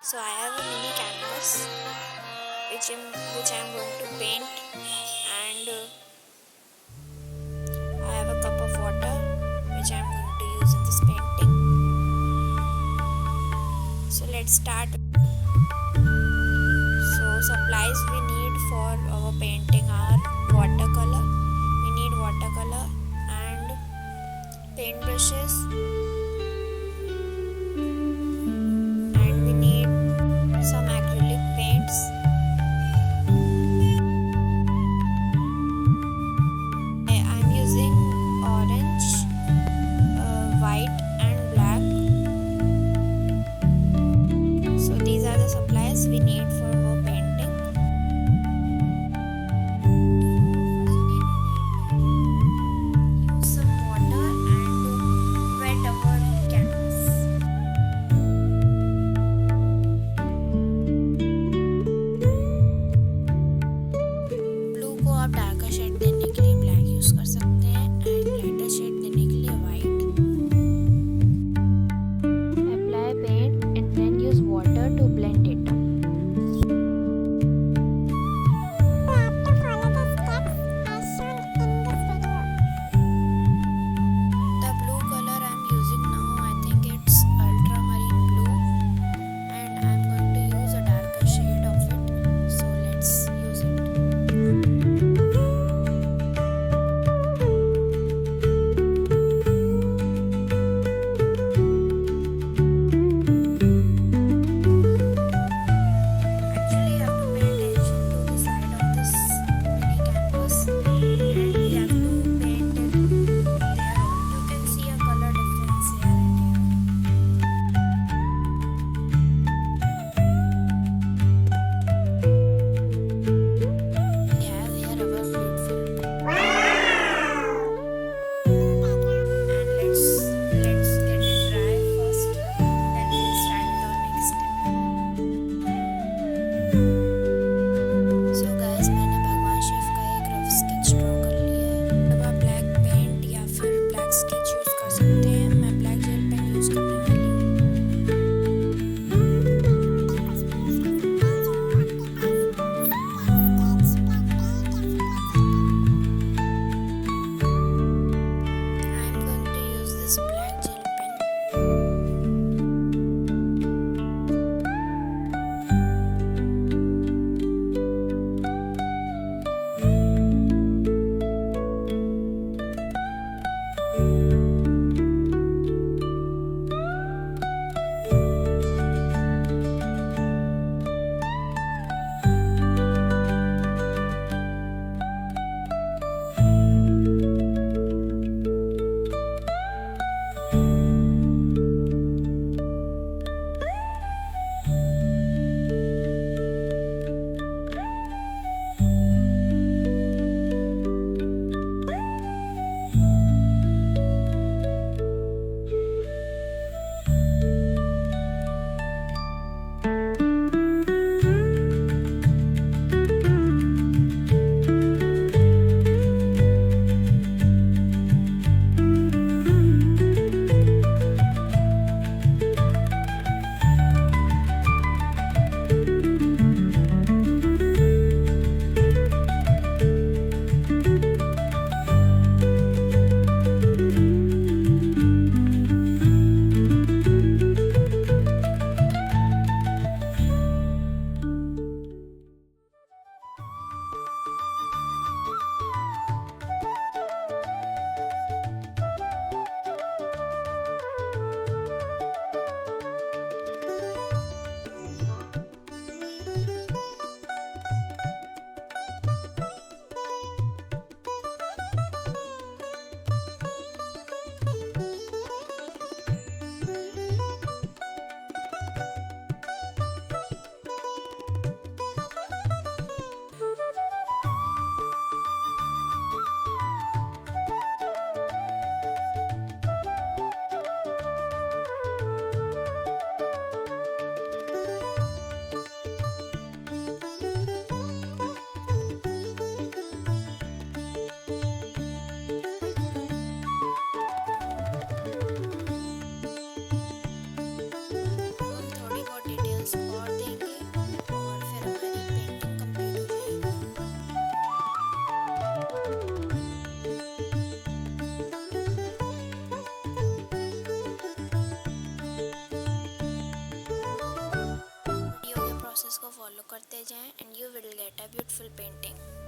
So I have a mini canvas which I'm going to paint, and I have a cup of water which I'm going to use in this painting. So let's start. So supplies we need for our painting are watercolor. We need watercolor and paint brushes, and we need some acrylic paints. I'm using orange, white and black. So these are the supplies we need for our painting. Use some water and wet our canvas. Blue को आप darker shade देने के लिए black use कर सकते हैं and lighter shade देने के लिए white. Apply paint and then use water to blend it. करते जाएं and you will get a beautiful painting.